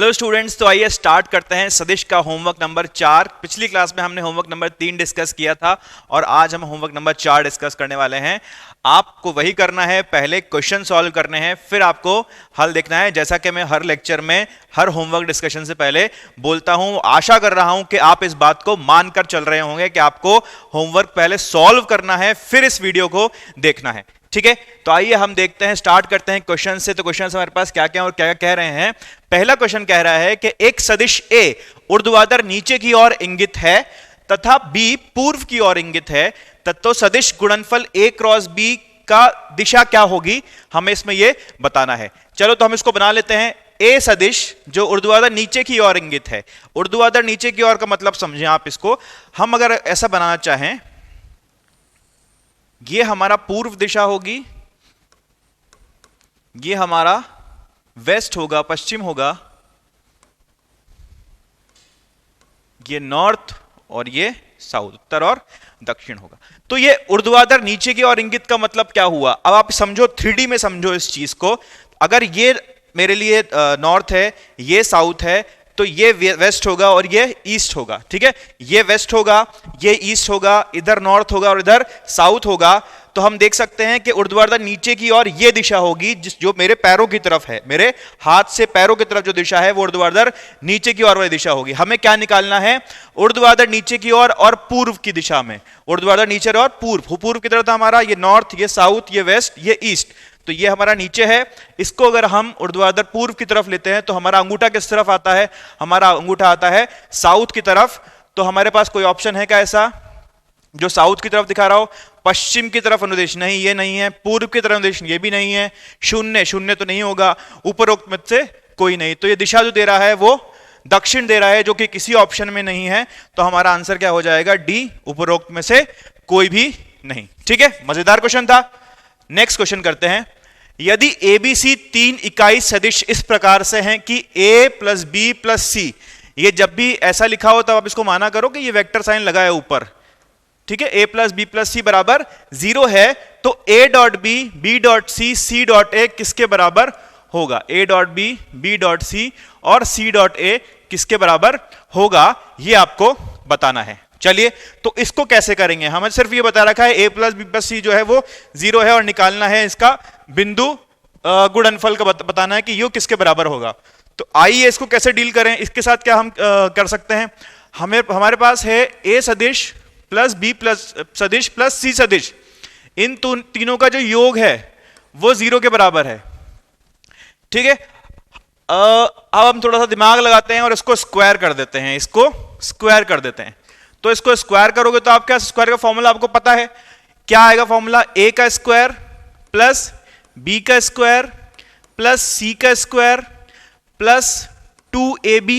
Hello students, तो आइए start करते हैं सदिश का होमवर्क नंबर 4। पिछली क्लास में हमने होमवर्क नंबर 3 डिस्कस किया था और आज हम होमवर्क नंबर 4 डिस्कस करने वाले हैं। आपको वही करना है, पहले क्वेश्चन सॉल्व करने हैं, फिर आपको हल देखना है। जैसा कि मैं हर लेक्चर में, हर होमवर्क डिस्कशन से पहले बोलता हूं, आशा कर रहा हूं कि आप इस बात को मानकर चल रहे होंगे कि आपको होमवर्क पहले सॉल्व करना है, फिर इस वीडियो को देखना है। ठीक है, तो आइए हम देखते हैं, स्टार्ट करते हैं क्वेश्चन से। तो क्वेश्चन हमारे पास क्या क्या और क्या क्या कह रहे हैं। पहला क्वेश्चन कह रहा है कि एक सदिश ए ऊर्ध्वाधर नीचे की ओर इंगित है तथा बी पूर्व की ओर इंगित है, तो सदिश गुणनफल ए क्रॉस बी का दिशा क्या होगी, हमें इसमें यह बताना है। चलो तो हम इसको बना लेते हैं। ए सदिश जो ऊर्ध्वाधर नीचे की ओर इंगित है, ऊर्ध्वाधर नीचे की ओर का मतलब समझें आप इसको। हम अगर ऐसा बनाना चाहें, ये हमारा पूर्व दिशा होगी, ये हमारा वेस्ट होगा, पश्चिम होगा, ये नॉर्थ और ये साउथ, उत्तर और दक्षिण होगा। तो ये ऊर्ध्वाधर नीचे की ओर इंगित का मतलब क्या हुआ, अब आप समझो, 3D में समझो इस चीज को। अगर ये मेरे लिए नॉर्थ है, ये साउथ है, तो ये वेस्ट होगा और ये ईस्ट होगा। ठीक है, ये वेस्ट होगा, ये ईस्ट होगा, इधर नॉर्थ होगा और इधर साउथ होगा। तो हम देख सकते हैं कि ऊर्ध्वाधर नीचे की ओर ये दिशा होगी, जो मेरे पैरों की तरफ है, मेरे हाथ से पैरों की तरफ जो दिशा है वो ऊर्ध्वाधर नीचे की ओर वाली दिशा होगी। हमें क्या निकालना है, ऊर्ध्वाधर नीचे की ओर और पूर्व की दिशा में। ऊर्ध्वाधर नीचे और पूर्व, पूर्व की तरफ था हमारा ये नॉर्थ, ये साउथ, ये वेस्ट, ये ईस्ट, तो ये हमारा नीचे है। इसको अगर हम ऊर्ध्वाधर पूर्व की तरफ लेते हैं तो हमारा अंगूठा किस तरफ आता है, हमारा अंगूठा आता है साउथ की तरफ। तो हमारे पास कोई ऑप्शन है क्या ऐसा जो साउथ की तरफ दिखा रहा हो? पश्चिम की तरफ अनुदेश नहीं, ये नहीं है। पूर्व की तरफ अनुदेश, ये भी नहीं है। शून्य, शून्य तो नहीं होगा। उपरोक्त में से कोई नहीं। तो ये दिशा जो दे रहा है वो दक्षिण दे रहा है, जो कि किसी ऑप्शन में नहीं है। तो हमारा आंसर क्या हो जाएगा, डी, उपरोक्त में से कोई भी नहीं। ठीक है, मजेदार क्वेश्चन था। नेक्स्ट क्वेश्चन करते हैं। यदि एबीसी 3 इकाई सदिश इस प्रकार से हैं कि ए प्लस बी प्लस सी, ये जब भी ऐसा लिखा हो तब आप इसको माना करो कि ये वेक्टर साइन लगा है ऊपर। ठीक है, A plus B plus C बराबर 0 है, तो A dot B, B dot C, C dot A किसके बराबर होगा? A dot B, B dot C और सी डॉट ए किसके बराबर होगा, ये आपको बताना है। चलिए, तो इसको कैसे करेंगे? हमें सिर्फ ये बता रखा है ए प्लस बी प्लस सी जो है वो 0 है और निकालना है इसका बिंदु गुणनफल का बताना है कि ये किसके बराबर होगा। तो आइए इसको कैसे डील करें। इसके साथ क्या हम कर सकते हैं, हमारे पास है ए सदिश प्लस बी प्लस सदिश प्लस सी सदिश, इन तीनों का जो योग है वो 0 के बराबर है। ठीक है, अब हम थोड़ा सा दिमाग लगाते हैं और इसको स्क्वायर कर देते हैं, इसको स्क्वायर कर देते हैं। तो इसको स्क्वायर करोगे तो आपका स्क्वायर का फॉर्मूला आपको पता है क्या आएगा। फॉर्मूला ए का स्क्वायर प्लस बी का स्क्वायर प्लस सी का square plus 2ab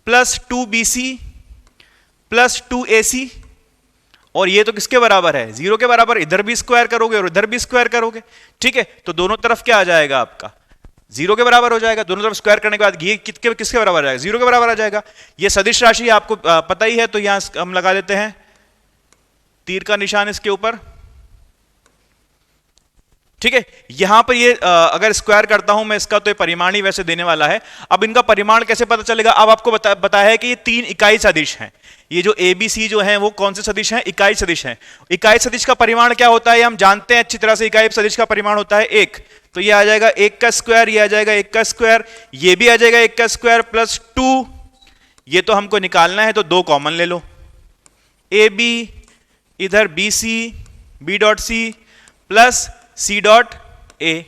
plus 2bc plus 2ac, और ये तो किसके बराबर है, 0 के बराबर। इधर भी स्क्वायर करोगे और इधर भी स्क्वायर करोगे। ठीक है, तो दोनों तरफ क्या आ जाएगा आपका, 0 के बराबर हो जाएगा। दोनों तरफ स्क्वायर करने के बाद ये किसके बराबर आ जाएगा, 0 के बराबर आ जाएगा। ये सदिश राशि आपको पता ही है, तो यहां हम लगा देते हैं तीर का निशान इसके ऊपर। ठीक है, यहां पर ये अगर स्क्वायर करता हूं मैं इसका, तो ये परिमाण ही वैसे देने वाला है। अब इनका परिमाण कैसे पता चलेगा, अब आपको बताया है कि ये 3 इकाई सदिश हैं। ये जो ए बी सी जो है वो कौन से सदिश हैं, इकाई सदिश हैं। इकाई सदिश का परिमाण क्या होता है हम जानते हैं अच्छी तरह से। इकाई सदिश का परिमाण होता है 1, तो ये आ जाएगा 1 का स्क्वायर, ये आ जाएगा 1 का स्क्वायर, ये भी आ जाएगा 1 का स्क्वायर प्लस 2, ये तो हमको निकालना है तो 2 कॉमन ले लो। ए बी, इधर B C, B dot C plus C dot A,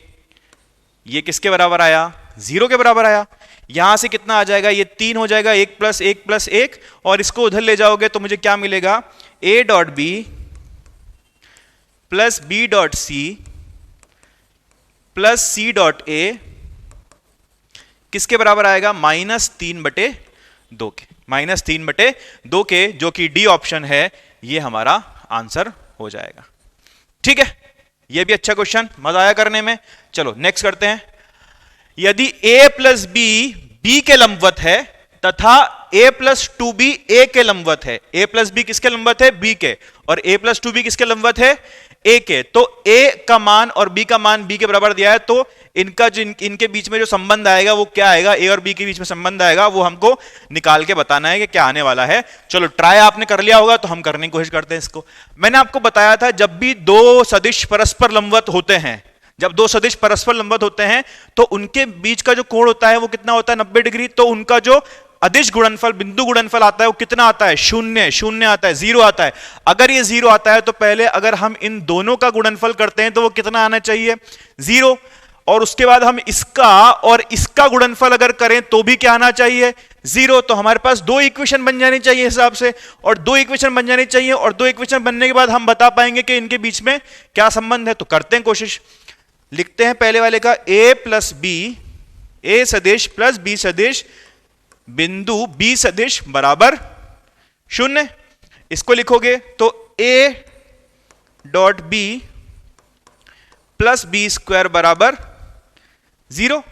ये किसके बराबर आया, 0 के बराबर आया। यहां से कितना आ जाएगा, ये 3 हो जाएगा, 1 प्लस 1 प्लस 1, और इसको उधर ले जाओगे तो मुझे क्या मिलेगा, A dot B plus B dot C plus C dot A किसके बराबर आएगा, -3/2 के, -3/2 के, जो कि डी ऑप्शन है, ये हमारा आंसर हो जाएगा। ठीक है, ये भी अच्छा क्वेश्चन, मजा आया करने में। चलो नेक्स्ट करते हैं। यदि a प्लस बी बी के लंबवत है तथा a प्लस 2b a के लंबवत है, a प्लस बी किसके लंबवत है, b के, और a प्लस 2b किसके लंबवत है, ए के, तो ए का मान और बी का मान बी के बराबर दिया है, तो इनका जो इनके बीच में जो संबंध आएगा वो क्या आएगा, ए और बी के बीच में संबंध आएगा, वो हमको निकाल के बताना है कि क्या आने वाला है। चलो ट्राई आपने कर लिया होगा, तो हम करने की कोशिश करते हैं इसको। मैंने आपको बताया था जब भी दो सदिश परस्पर लंबवत होते हैं, जब दो सदिश परस्पर लंबवत होते हैं तो उनके बीच का जो कोण होता है वो कितना होता है, 90 डिग्री। तो उनका जो अदिश गुणनफल, बिंदु गुणनफल आता है वो कितना आता है, शून्य, शून्य आता है, जीरो आता है। अगर ये जीरो आता है तो पहले अगर हम इन दोनों का गुणनफल करते हैं तो वो कितना आना चाहिए, जीरो। और उसके बाद हम इसका और इसका गुणनफल अगर करें तो भी क्या आना चाहिए, जीरो। तो हमारे पास दो इक्वेशन बन जानी चाहिए हिसाब से, और दो इक्वेशन बन जानी चाहिए, और दो इक्वेशन बनने के बाद हम बता पाएंगे कि इनके बीच में क्या संबंध है। तो करते हैं कोशिश, लिखते हैं पहले वाले का a प्लस बी, ए सदिश प्लस बी सदिश बिंदु बी सदिश बराबर शून्य। इसको लिखोगे तो a dot B plus B square बराबर जीरो।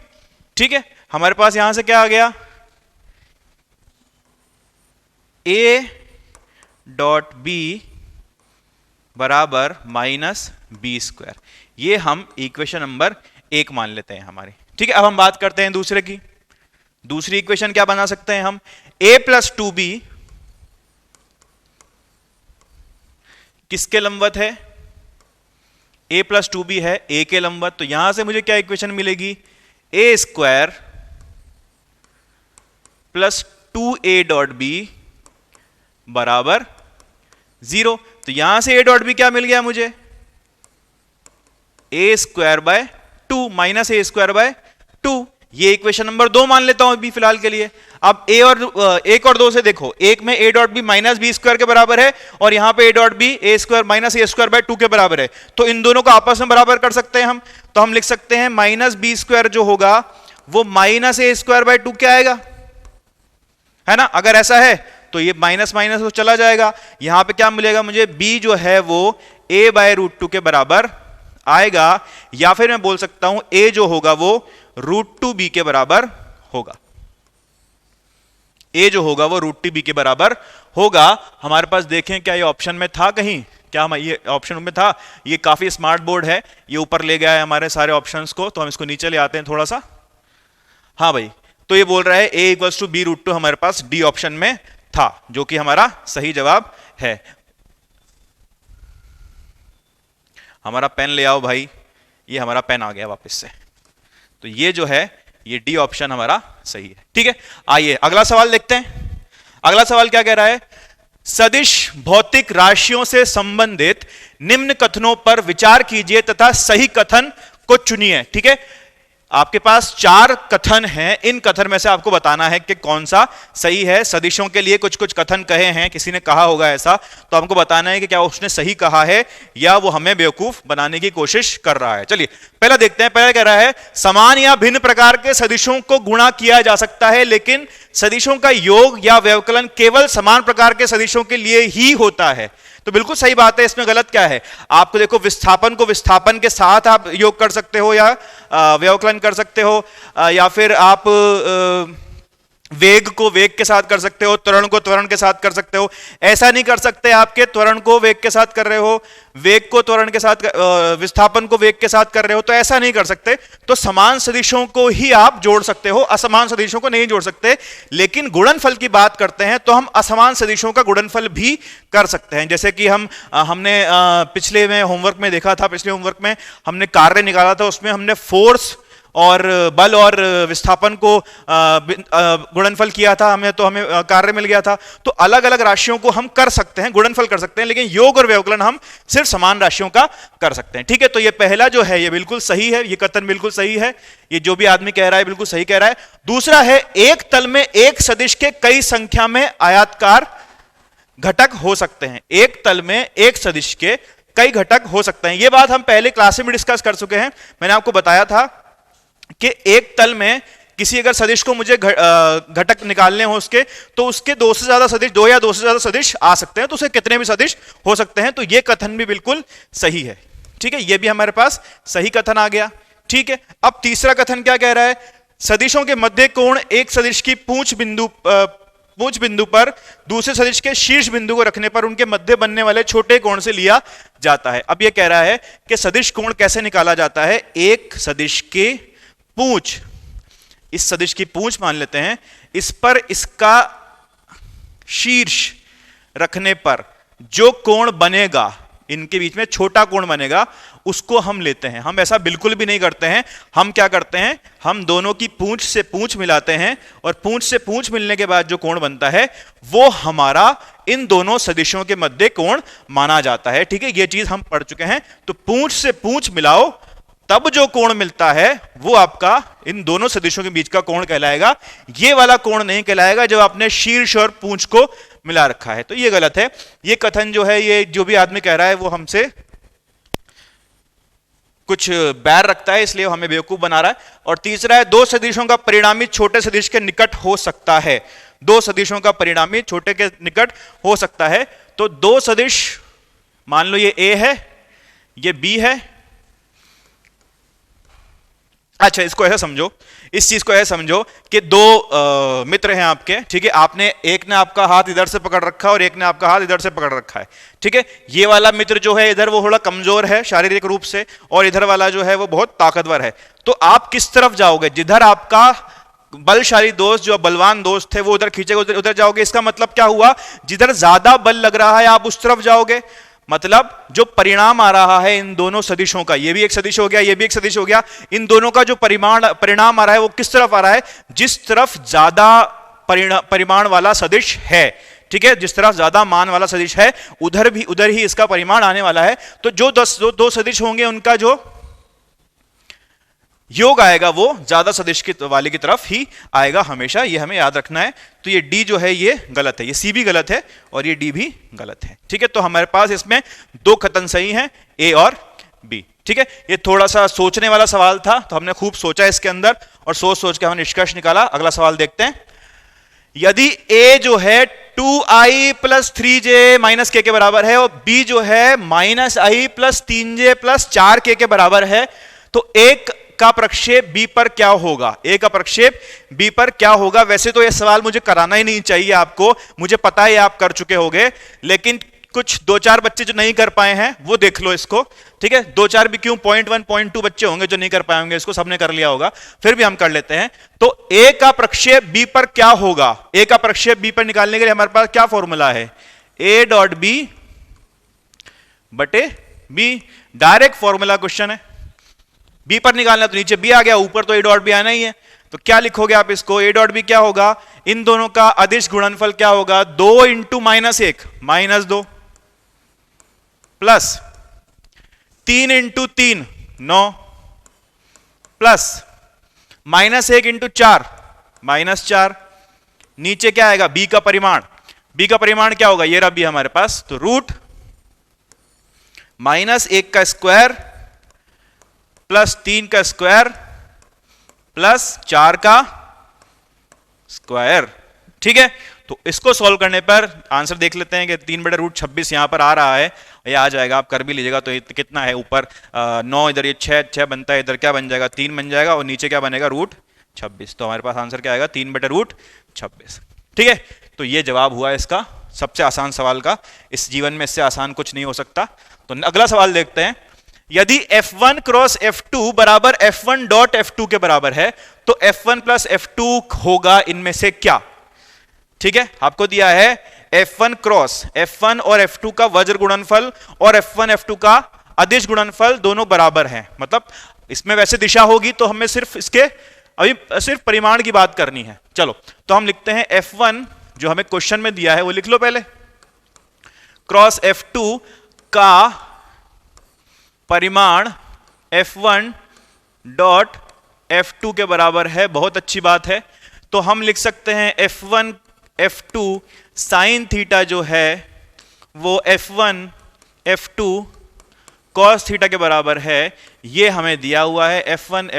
ठीक है, हमारे पास यहां से क्या आ गया, a डॉट बी बराबर माइनस बी स्क्वायर। ये हम इक्वेशन नंबर 1 मान लेते हैं हमारी। ठीक है, अब हम बात करते हैं दूसरे की। दूसरी इक्वेशन क्या बना सकते हैं हम, a प्लस टू बी किसके लंबवत है, a प्लस टू बी है a के लंबवत। तो यहां से मुझे क्या इक्वेशन मिलेगी, a square plus 2a dot B बराबर जीरो। तो यहां से a डॉट बी क्या मिल गया मुझे, A square by two minus A square by two. ये इक्वेशन नंबर 2 मान लेता हूं अभी फिलहाल के लिए। अब ए और 1 और 2 से देखो, एक में A dot B minus B square के बराबर है, और यहां पे A dot B A square minus A square by two के बराबर है। तो इन दोनों को आपस में बराबर कर सकते हैं हम। तो हम लिख सकते हैं माइनस बी स्क्वायर जो होगा वो minus A square by to क्या आएगा, है ना। अगर ऐसा है तो ये माइनस माइनस तो चला जाएगा, यहां पे क्या मिलेगा मुझे, b जो है वो a बाय रूट टू के बराबर आएगा, या फिर मैं बोल सकता हूं a जो होगा वो रूट टू बी के बराबर होगा। a जो होगा वो रूट टू बी के बराबर होगा। हमारे पास देखें क्या ये ऑप्शन में था कहीं, क्या हम ये ऑप्शन में था। ये काफी स्मार्ट बोर्ड है, ये ऊपर ले गया है हमारे सारे ऑप्शंस को, तो हम इसको नीचे ले आते हैं थोड़ा सा। हाँ भाई, तो ये बोल रहा है a equals to B root two हमारे पास डी ऑप्शन में था, जो कि हमारा सही जवाब है। हमारा पेन ले आओ भाई, ये हमारा पेन आ गया वापस से। तो ये जो है ये डी ऑप्शन हमारा सही है। ठीक है, आइए अगला सवाल देखते हैं। अगला सवाल क्या कह रहा है, सदिश भौतिक राशियों से संबंधित निम्न कथनों पर विचार कीजिए तथा सही कथन को चुनिए। ठीक है, आपके पास 4 कथन हैं, इन कथन में से आपको बताना है कि कौन सा सही है। सदिशों के लिए कुछ कुछ कथन कहे हैं, किसी ने कहा होगा ऐसा, तो हमको बताना है कि क्या उसने सही कहा है या वो हमें बेवकूफ बनाने की कोशिश कर रहा है। चलिए पहला देखते हैं। पहला कह रहा है समान या भिन्न प्रकार के सदिशों को गुणा किया जा सकता है, लेकिन सदिशों का योग या व्यवकलन केवल समान प्रकार के सदिशों के लिए ही होता है। तो बिल्कुल सही बात है, इसमें गलत क्या है। आपको देखो, विस्थापन को विस्थापन के साथ आप योग कर सकते हो या व्यवकलन कर सकते हो, या फिर आप वेग को वेग के साथ कर सकते हो, त्वरण को त्वरण के साथ कर सकते हो। ऐसा नहीं कर सकते आपके त्वरण को वेग के साथ कर रहे हो, वेग को त्वरण के साथ, विस्थापन को वेग के साथ कर रहे हो, तो ऐसा नहीं कर सकते। तो समान सदिशों को ही आप जोड़ सकते हो, असमान सदिशों को नहीं जोड़ सकते। लेकिन गुणनफल की बात करते हैं तो हम असमान सदिशों का गुणनफल भी कर सकते हैं। जैसे कि हमने पिछले में होमवर्क में देखा था, पिछले होमवर्क में हमने कार्य निकाला था, उसमें हमने फोर्स और बल और विस्थापन को गुणनफल किया था, हमें कार्य मिल गया था। तो अलग अलग राशियों को हम कर सकते हैं, गुणनफल कर सकते हैं, लेकिन योग और व्यवकलन हम सिर्फ समान राशियों का कर सकते हैं। ठीक है, तो ये पहला जो है ये बिल्कुल सही है, ये कथन बिल्कुल सही है, ये जो भी आदमी कह रहा है बिल्कुल सही कह रहा है। दूसरा है एक तल में एक सदिश के कई संख्या में आयताकार घटक हो सकते हैं। एक तल में एक सदिश के कई घटक हो सकते हैं, ये बात हम पहले क्लास में डिस्कस कर चुके हैं। मैंने आपको बताया था कि एक तल में किसी अगर सदिश को मुझे घटक निकालने हो उसके, तो उसके 2 से ज्यादा सदिश, 2 या 2 से ज्यादा सदिश आ सकते हैं, तो उसे कितने भी सदिश हो सकते हैं। तो ये कथन भी बिल्कुल सही है। ठीक है, ये भी हमारे पास सही कथन आ गया। ठीक है, अब तीसरा कथन क्या कह रहा है, सदिशों के मध्य कोण एक सदिश की पूंछ बिंदु पूंछ बिंदु पर दूसरे सदिश के शीर्ष बिंदु को रखने पर उनके मध्य बनने वाले छोटे कोण से लिया जाता है। अब यह कह रहा है कि सदिश कोण कैसे निकाला जाता है। एक सदिश के पूंछ, इस सदिश की पूंछ मान लेते हैं, इस पर इसका शीर्ष रखने पर जो कोण बनेगा, इनके बीच में छोटा कोण बनेगा, उसको हम लेते हैं। हम ऐसा बिल्कुल भी नहीं करते हैं। हम क्या करते हैं, हम दोनों की पूंछ से पूंछ मिलाते हैं और पूंछ से पूंछ मिलने के बाद जो कोण बनता है वो हमारा इन दोनों सदिशों के मध्य कोण माना जाता है। ठीक है, ये चीज हम पढ़ चुके हैं। तो पूंछ से पूंछ मिलाओ, तब जो कोण मिलता है वो आपका इन दोनों सदिशों के बीच का कोण कहलाएगा। ये वाला कोण नहीं कहलाएगा जब आपने शीर्ष और पूंछ को मिला रखा है। तो ये गलत है। ये कथन जो है, ये जो भी आदमी कह रहा है वो हमसे कुछ बैर रखता है, इसलिए हमें बेवकूफ बना रहा है। और तीसरा है, दो सदिशों का परिणामी छोटे सदिश के निकट हो सकता है। दो सदिशों का परिणामी छोटे के निकट हो सकता है। तो दो सदिश, मान लो ये ए है, ये बी है। अच्छा, इसको ऐसा समझो, इस चीज को ऐसा समझो कि दो मित्र हैं आपके, ठीक है, आपने एक ने आपका हाथ इधर से पकड़ रखा है और एक ने आपका हाथ इधर से पकड़ रखा है। ठीक है, ये वाला मित्र जो है इधर वो थोड़ा कमजोर है शारीरिक रूप से, और इधर वाला जो है वो बहुत ताकतवर है। तो आप किस तरफ जाओगे? जिधर आपका बलशाली दोस्त, जो बलवान दोस्त है, वो उधर खींचेगा, उधर जाओगे। इसका मतलब क्या हुआ? जिधर ज्यादा बल लग रहा है आप उस तरफ जाओगे। मतलब जो परिणाम आ रहा है इन दोनों सदिशों का, ये भी एक सदिश हो गया, ये भी एक सदिश हो गया, इन दोनों का जो परिणाम आ रहा है वो किस तरफ आ रहा है? जिस तरफ ज्यादा परिमाण वाला सदिश है। ठीक है, जिस तरफ ज्यादा मान वाला सदिश है उधर ही इसका परिमाण आने वाला है। तो जो दो सदिश होंगे उनका जो योग आएगा वो ज्यादा सदिश वाले की तरफ ही आएगा हमेशा। ये हमें याद रखना है। तो ये डी जो है ये गलत है, ये सी भी गलत है और ये डी भी गलत है। ठीक है, तो हमारे पास इसमें दो कथन सही हैं, ए और बी। ठीक है, ये थोड़ा सा सोचने वाला सवाल था, तो हमने खूब सोचा इसके अंदर और सोच के हमने निष्कर्ष निकाला। अगला सवाल देखते हैं। यदि ए जो है 2i प्लस 3j माइनस के बराबर है और बी जो है माइनस आई प्लस 3j प्लस 4k के बराबर है, तो एक का प्रक्षेप बी पर क्या होगा? ए का प्रक्षेप बी पर क्या होगा? वैसे तो यह सवाल मुझे कराना ही नहीं चाहिए आपको, मुझे पता है आप कर चुके होंगे, लेकिन कुछ दो चार बच्चे जो नहीं कर पाए हैं वो देख लो इसको। ठीक है, दो चार भी क्यों, 0.1 0.2 बच्चे होंगे जो नहीं कर पाए होंगे, इसको सबने कर लिया होगा, फिर भी हम कर लेते हैं। तो ए का प्रक्षेप बी पर क्या होगा? ए का प्रक्षेप बी पर निकालने के लिए हमारे पास क्या फॉर्मूला है? ए डॉट बी बटे बी, डायरेक्ट फॉर्मूला क्वेश्चन है। बी पर निकालना तो नीचे बी आ गया, ऊपर तो ए डॉट बी आना ही है। तो क्या लिखोगे आप इसको? ए डॉट बी क्या होगा? इन दोनों का अदिश गुणनफल क्या होगा? 2 into -1 -2 plus 3 into 3 9 plus -1 into 4 -4। नीचे क्या आएगा? बी का परिमाण। बी का परिमाण क्या होगा? ये रहा बी हमारे पास, तो रूट -1 का स्क्वायर प्लस 3 का स्क्वायर प्लस 4 का स्क्वायर। ठीक है, तो इसको सॉल्व करने पर आंसर देख लेते हैं कि 3/√26 यहां पर आ रहा है, ये आ जाएगा, आप कर भी लीजिएगा। तो कितना है? ऊपर 9, इधर ये 6 बनता है, इधर क्या बन जाएगा? 3 बन जाएगा और नीचे क्या बनेगा? √26। तो हमारे पास आंसर क्या आएगा? 3/√26। ठीक है, तो ये जवाब हुआ इसका सबसे आसान सवाल का। इस जीवन में इससे आसान कुछ नहीं हो सकता। तो अगला सवाल देखते हैं। यदि F1 क्रॉस F2 बराबर F1 डॉट F2 के बराबर है, तो F1 प्लस F2 होगा इनमें से क्या? ठीक है, आपको दिया है F1 क्रॉस F1 और F2 का वज्र गुणनफल और F1 F2 का अदिश गुणनफल दोनों बराबर हैं। मतलब इसमें वैसे दिशा होगी तो हमें सिर्फ इसके अभी सिर्फ परिमाण की बात करनी है। चलो, तो हम लिखते हैं F1 जो हमें क्वेश्चन में दिया है वो लिख लो पहले, क्रॉस F2 का परिमाण F1 डॉट F2 के बराबर है। बहुत अच्छी बात है। तो हम लिख सकते हैं F1 F2 साइन थीटा जो है वो F1 F2 कॉस थीटा के बराबर है। ये हमें दिया हुआ है F1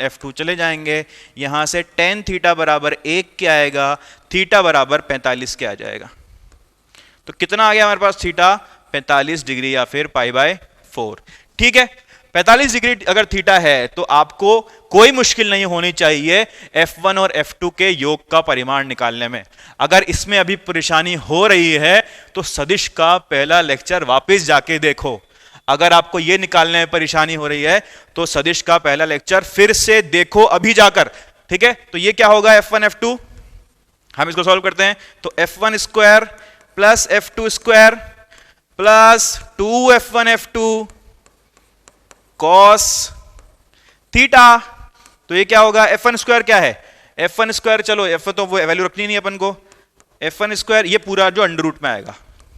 F2 चले जाएंगे यहां से, tan थीटा बराबर 1 के आएगा, थीटा बराबर 45 के आ जाएगा। तो कितना आ गया हमारे पास? थीटा 45 डिग्री या फिर π/4। ठीक है, 45 डिग्री अगर थीटा है तो आपको कोई मुश्किल नहीं होनी चाहिए F1 और F2 के योग का परिमाण निकालने में। अगर इसमें अभी परेशानी हो रही है तो सदिश का पहला लेक्चर वापस जाके देखो। अगर आपको यह निकालने में परेशानी हो रही है तो सदिश का पहला लेक्चर फिर से देखो अभी जाकर, ठीक है। तो ये क्या होगा F1 F2, हम इसको सॉल्व करते हैं। तो F1 square plus F2 square plus 2F1 F2 cos theta. तो ये क्या होगा, F1 स्क्वायर क्या है, F1 स्क्वायर, चलो F तो वो वैल्यू रखनी नहीं अपन को, F1 स्क्वायर ये पूरा जो अंडर रूट में आएगा,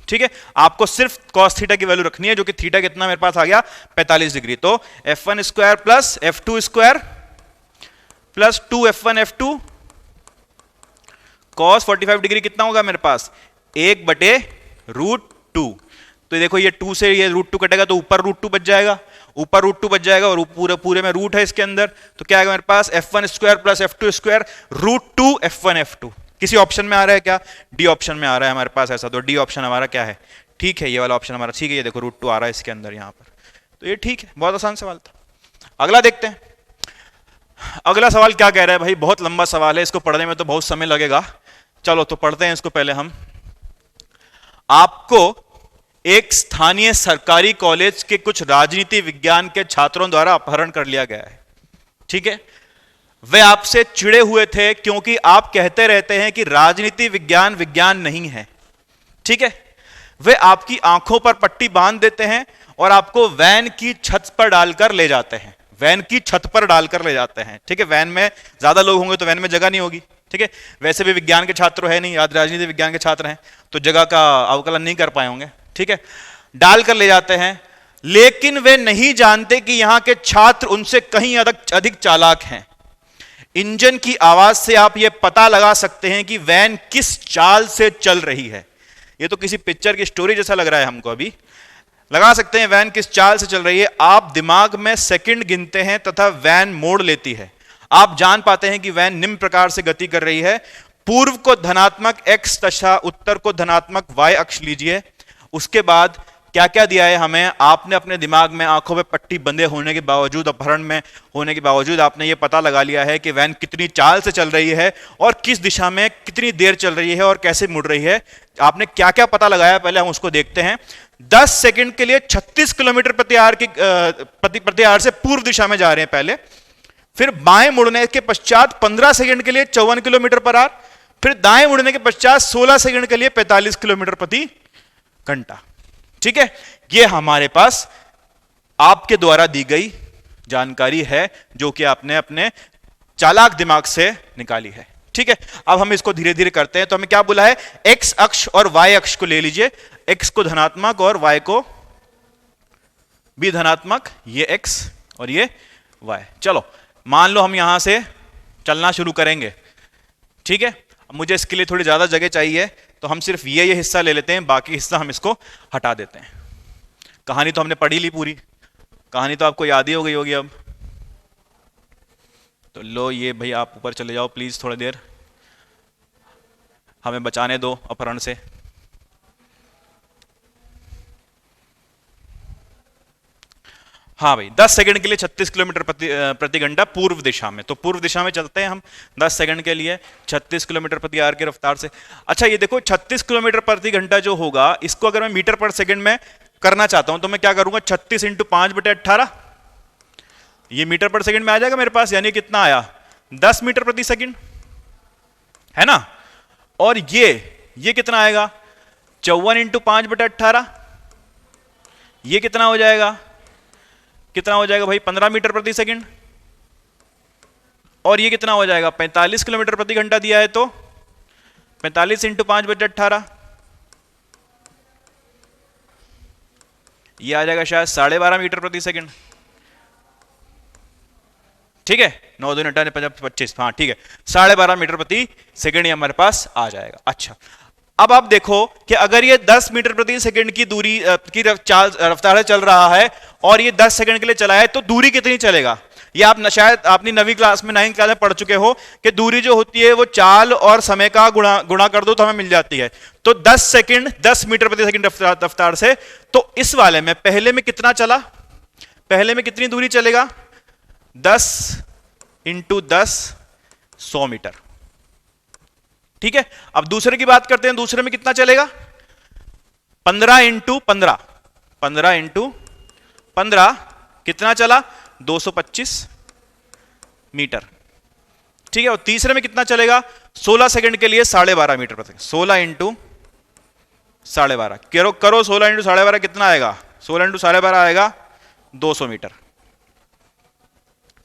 ठीक है। आपको सिर्फ कॉस थीटा की वैल्यू रखनी है, जो कि थीटा कितना मेरे पास आ गया 45 डिग्री। तो F1 square plus F2 square plus 2F1 F2 cos 45 degree कितना होगा मेरे पास 1/√2। तो देखो ये 2 से ये √2 कटेगा तो ऊपर √2 बच जाएगा, ऊपर √2 बच जाएगा और पूरे में रूट है इसके अंदर। तो क्या आएगा मेरे पास F1 square plus F2 square √2 F1 F2। किसी ऑप्शन में आ रहा है क्या, डी ऑप्शन में आ रहा है हमारे पास ऐसा, तो डी ऑप्शन हमारा क्या है, ठीक है, ये वाला ऑप्शन हमारा ठीक है। ये देखो √2 आ रहा है इसके अंदर यहाँ पर, तो ये ठीक है, बहुत आसान सवाल था। अगला देखते हैं, अगला सवाल क्या कह रहा है भाई, बहुत लंबा सवाल है, इसको पढ़ने में तो बहुत समय लगेगा। चलो तो पढ़ते हैं इसको पहले हम। आपको एक स्थानीय सरकारी कॉलेज के कुछ राजनीति विज्ञान के छात्रों द्वारा अपहरण कर लिया गया है, ठीक है। वे आपसे चिढ़े हुए थे क्योंकि आप कहते रहते हैं कि राजनीति विज्ञान विज्ञान नहीं है, ठीक है। वे आपकी आंखों पर पट्टी बांध देते हैं और आपको वैन की छत पर डालकर ले जाते हैं, वैन की छत पर डालकर ले जाते हैं, ठीक है। वैन में ज्यादा लोग होंगे तो वैन में जगह नहीं होगी, ठीक है। वैसे भी विज्ञान के छात्र है नहीं, राजनीति विज्ञान के छात्र हैं तो जगह का अवकलन नहीं कर पाए होंगे, ठीक है। डालकर ले जाते हैं, लेकिन वे नहीं जानते कि यहां के छात्र उनसे कहीं अधिक चालाक हैं। इंजन की आवाज से आप यह पता लगा सकते हैं कि वैन किस चाल से चल रही है। यह तो किसी पिक्चर की स्टोरी जैसा लग रहा है हमको, अभी लगा सकते हैं वैन किस चाल से चल रही है। आप दिमाग में सेकंड गिनते हैं तथा वैन मोड़ लेती है। आप जान पाते हैं कि वैन निम्न प्रकार से गति कर रही है। पूर्व को धनात्मक x तथा उत्तर को धनात्मक y अक्ष लीजिए। उसके बाद क्या क्या दिया है हमें, आपने अपने दिमाग में आंखों में पट्टी बंधे होने के बावजूद, अपहरण में होने के बावजूद आपने ये पता लगा लिया है कि वैन कितनी चाल से चल रही है और किस दिशा में कितनी देर चल रही है और कैसे मुड़ रही है। आपने क्या क्या पता लगाया, पहले हम उसको देखते हैं। 10 सेकंड के लिए 36 किलोमीटर प्रति आवर से पूर्व दिशा में जा रहे हैं पहले, फिर बाएं मुड़ने के पश्चात 15 सेकंड के लिए 54 किलोमीटर पर आवर, फिर दाएं मुड़ने के पश्चात 16 सेकंड के लिए 45 किलोमीटर प्रति घंटा, ठीक है। यह हमारे पास आपके द्वारा दी गई जानकारी है जो कि आपने अपने चालाक दिमाग से निकाली है, ठीक है। अब हम इसको धीरे धीरे करते हैं। तो हमें क्या बोला है, x अक्ष और y अक्ष को ले लीजिए, x को धनात्मक और y को भी धनात्मक, ये x और ये y। चलो मान लो हम यहां से चलना शुरू करेंगे, ठीक है। मुझे इसके लिए थोड़ी ज्यादा जगह चाहिए तो हम सिर्फ ये हिस्सा ले लेते हैं, बाकी हिस्सा हम इसको हटा देते हैं। कहानी तो हमने पढ़ी ली पूरी, कहानी तो आपको याद ही हो गई होगी अब। तो लो ये भाई आप ऊपर चले जाओ प्लीज, थोड़ी देर हमें बचाने दो अपहरण से। हाँ भाई 10 सेकंड के लिए 36 किलोमीटर प्रति घंटा पूर्व दिशा में। तो पूर्व दिशा में चलते हैं हम 10 सेकंड के लिए 36 किलोमीटर प्रति आवर की रफ्तार से। अच्छा ये देखो 36 किलोमीटर प्रति घंटा जो होगा, इसको अगर मैं मीटर पर सेकंड में करना चाहता हूं तो मैं क्या करूंगा, 36 × 5/18, ये मीटर पर सेकंड में आ जाएगा मेरे पास, यानी कितना आया 10 मीटर प्रति सेकंड, है ना। और ये कितना आएगा 54 × 5/18, ये कितना हो जाएगा, कितना हो जाएगा भाई 15 मीटर प्रति सेकंड। और ये कितना हो जाएगा 45 किलोमीटर प्रति घंटा दिया है, तो 45 × 5/18, ये आ जाएगा शायद 12.5 मीटर प्रति सेकंड, ठीक है। 9 2 18 25, हाँ ठीक है, 12.5 मीटर प्रति सेकंड ये हमारे पास आ जाएगा। अच्छा अब आप देखो कि अगर ये 10 मीटर प्रति सेकंड की दूरी की रफ्तार से चल रहा है और ये 10 सेकंड के लिए चला है, तो दूरी कितनी चलेगा, ये आप शायद अपनी 9वीं क्लास में 9th क्लास में पढ़ चुके हो कि दूरी जो होती है वो चाल और समय का गुणा कर दो तो हमें मिल जाती है। तो 10 मीटर प्रति सेकंड रफ्तार से, तो इस वाले में पहले में कितना चला, पहले में कितनी दूरी चलेगा? 10 इंटू 10 100 मीटर। ठीक है, अब दूसरे की बात करते हैं। दूसरे में कितना चलेगा? 15 इंटू 15, 15 इंटू 15 कितना चला? 225 मीटर। ठीक है, और तीसरे में कितना चलेगा? 16 सेकंड के लिए 12.5 मीटर प्रति सेकंड। 16 इंटू 12.5 करो 16 इंटू 12.5 कितना आएगा? 16 इंटू 12.5 आएगा 200 मीटर।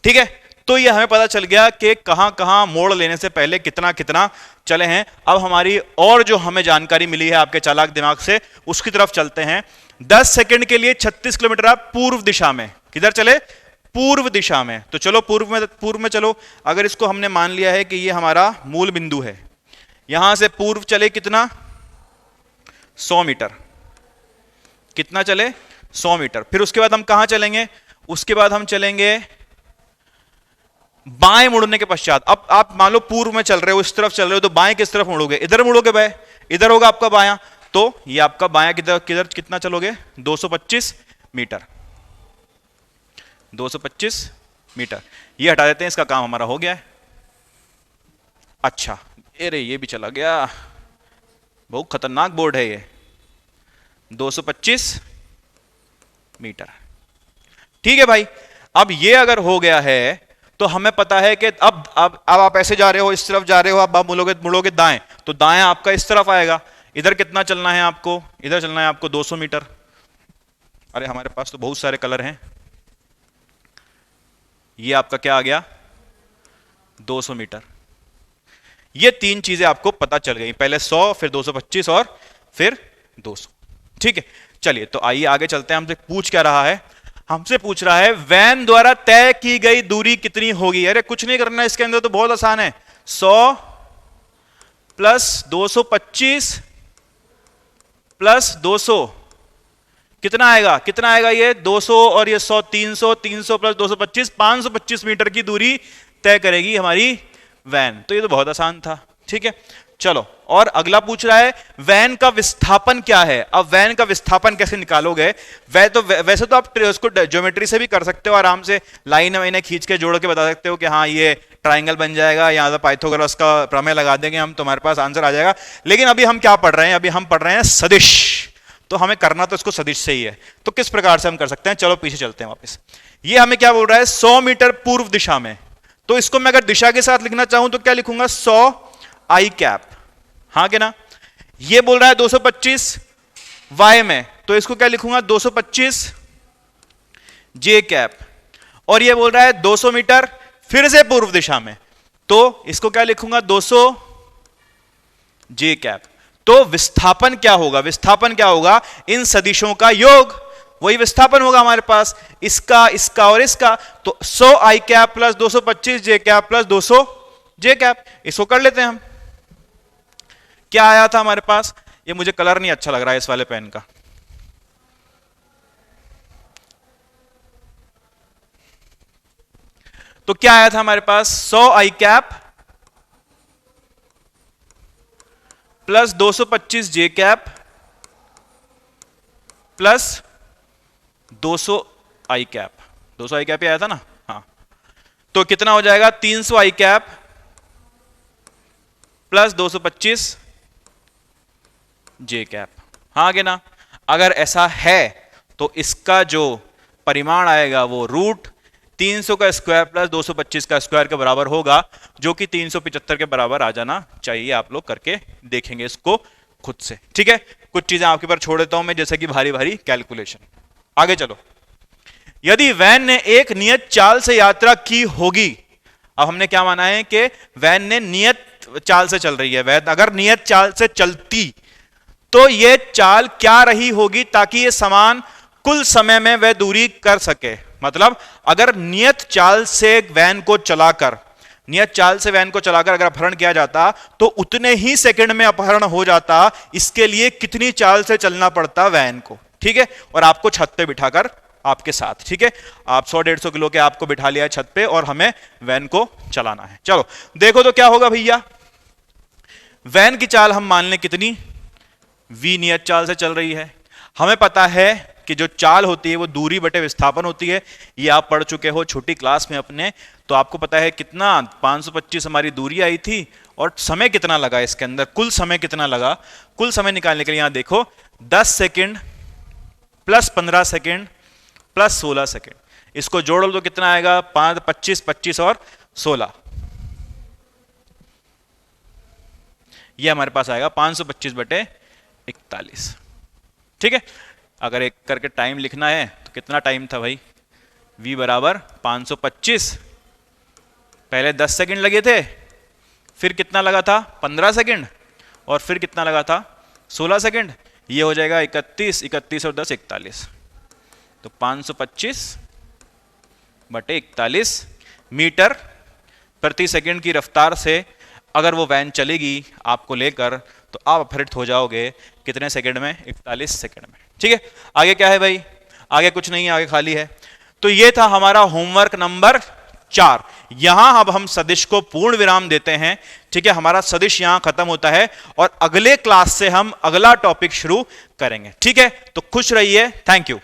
ठीक है, तो ये हमें पता चल गया कि कहां कहां मोड़ लेने से पहले कितना कितना चले हैं। अब हमारी और जो हमें जानकारी मिली है आपके चालाक दिमाग से, उसकी तरफ चलते हैं। 10 सेकंड के लिए 36 किलोमीटर आप पूर्व दिशा में, किधर चले? पूर्व दिशा में। तो चलो पूर्व में चलो। अगर इसको हमने मान लिया है कि ये हमारा मूल बिंदु है, यहां से पूर्व चले कितना? 100 मीटर। कितना चले? 100 मीटर। फिर उसके बाद हम कहां चलेंगे? उसके बाद हम चलेंगे बाएं मुड़ने के पश्चात। अब आप मान लो पूर्व में चल रहे हो, इस तरफ चल रहे हो, तो बाएं किस तरफ मुड़ोगे? इधर मुड़ोगे बाएं, इधर होगा आपका बायां। तो ये आपका बायां किधर किधर कितना चलोगे? 225 मीटर। 225 मीटर। ये हटा देते हैं, इसका काम हमारा हो गया है। अच्छा, अरे ये भी चला गया, बहुत खतरनाक बोर्ड है ये। 225 मीटर। ठीक है भाई, अब ये अगर हो गया है तो हमें पता है कि अब आप ऐसे जा रहे हो, इस तरफ जा रहे हो, अब आप मुड़ोगे दाएं, तो दाएं आपका इस तरफ आएगा। इधर कितना चलना है आपको? इधर चलना है आपको 200 मीटर। अरे हमारे पास तो बहुत सारे कलर हैं। ये आपका क्या आ गया? 200 मीटर। ये तीन चीजें आपको पता चल गई, पहले 100, फिर 225 और फिर 200। ठीक है, चलिए तो आइए आगे चलते हैं। हमसे पूछ क्या रहा है? हमसे पूछ रहा है वैन द्वारा तय की गई दूरी कितनी होगी। अरे कुछ नहीं करना इसके अंदर, तो बहुत आसान है। 100 प्लस 225 प्लस 200 कितना आएगा? कितना आएगा ये? 200 और ये 100, 300, 300 प्लस 225 525 मीटर की दूरी तय करेगी हमारी वैन। तो ये तो बहुत आसान था। ठीक है, चलो और अगला पूछ रहा है वैन का विस्थापन क्या है। अब वैन का विस्थापन कैसे निकालोगे? वैसे तो आप उसको ज्योमेट्री से भी कर सकते हो, आराम से लाइन वाइन खींच के जोड़ के बता सकते हो कि हाँ ये ट्राइंगल बन जाएगा, यहां पाइथागोरस का प्रमेय लगा देंगे हम, तुम्हारे पास आंसर आ जाएगा। लेकिन अभी हम क्या पढ़ रहे हैं? अभी हम पढ़ रहे हैं सदिश, तो हमें करना तो इसको सदिश से ही है। तो किस प्रकार से हम कर सकते हैं? चलो पीछे चलते हैं वापस। ये हमें क्या बोल रहा है? 100 मीटर पूर्व दिशा में। तो इसको मैं अगर दिशा के साथ लिखना चाहूं तो क्या लिखूंगा? 100 आई कैप, हाँ के ना। ये बोल रहा है 225 वाई में, तो इसको क्या लिखूंगा? 225 जे कैप। और ये बोल रहा है 200 मीटर फिर से पूर्व दिशा में, तो इसको क्या लिखूंगा? 200 जे कैप। तो विस्थापन क्या होगा? विस्थापन क्या होगा? इन सदिशों का योग, वही विस्थापन होगा हमारे पास, इसका, इसका और इसका। तो 100 आई कैप प्लस 225 जे कैप प्लस 200 जे कैप। इसको कर लेते हैं हम। क्या आया था हमारे पास? ये मुझे कलर नहीं अच्छा लग रहा है इस वाले पेन का। तो क्या आया था हमारे पास? 100 आई कैप प्लस 225 जे कैप प्लस 200 आई कैप। 200 आई कैप ही आया था ना? हाँ, तो कितना हो जाएगा? 300 आई कैप प्लस 225 जे कैप, हाँ आगे ना। अगर ऐसा है तो इसका जो परिमाण आएगा वो रूट 300 का स्क्वायर प्लस 225 का स्क्वायर के बराबर होगा, जो कि 375 के बराबर आ जाना चाहिए। आप लोग करके देखेंगे इसको खुद से। ठीक है, कुछ चीजें आपके पर छोड़ देता हूं मैं, जैसे कि भारी भारी कैलकुलेशन। आगे चलो। यदि वैन ने एक नियत चाल से यात्रा की होगी, अब हमने क्या माना है कि वैन ने नियत चाल से चल रही है। वैन अगर नियत चाल से चलती तो यह चाल क्या रही होगी ताकि यह समान कुल समय में वह दूरी कर सके। मतलब अगर नियत चाल से वैन को चलाकर अगर अपहरण किया जाता तो उतने ही सेकंड में अपहरण हो जाता। इसके लिए कितनी चाल से चलना पड़ता वैन को? ठीक है, और आपको छत पे बिठाकर आपके साथ। ठीक है, आप 100-150 किलो के आपको बिठा लिया है छत पे और हमें वैन को चलाना है। चलो देखो तो क्या होगा भैया। वैन की चाल हम मान लें कितनी? v नियत चाल से चल रही है। हमें पता है इसकी जो चाल होती है वो दूरी बटे विस्थापन होती है, ये आप पढ़ चुके हो छोटी क्लास में अपने। तो आपको पता है कितना 525 हमारी दूरी आई थी और समय कितना लगा इसके अंदर, कुल समय कितना लगा। कुल समय निकालने के लिए यहां देखो 10 second plus 15 second plus 16 second, इसको जोड़ लो तो कितना आएगा 5 25 25 और 16, ये हमारे पास आएगा 525 बटे 41। ठीक है, अगर एक करके टाइम लिखना है तो कितना टाइम था भाई, v बराबर 525, पहले 10 सेकंड लगे थे, फिर कितना लगा था 15 सेकंड, और फिर कितना लगा था 16 सेकंड, ये हो जाएगा 31, 31 और 10 41, तो 525 बटे 41 मीटर प्रति सेकंड की रफ्तार से अगर वो वैन चलेगी आपको लेकर, तो आप अपहृत हो जाओगे कितने सेकंड में, 41 सेकंड में। ठीक है, आगे क्या है भाई, आगे कुछ नहीं है, आगे खाली है। तो ये था हमारा होमवर्क नंबर 4। यहां अब हम सदिश को पूर्ण विराम देते हैं। ठीक है, हमारा सदिश यहां खत्म होता है और अगले क्लास से हम अगला टॉपिक शुरू करेंगे। ठीक है, तो खुश रहिए, थैंक यू।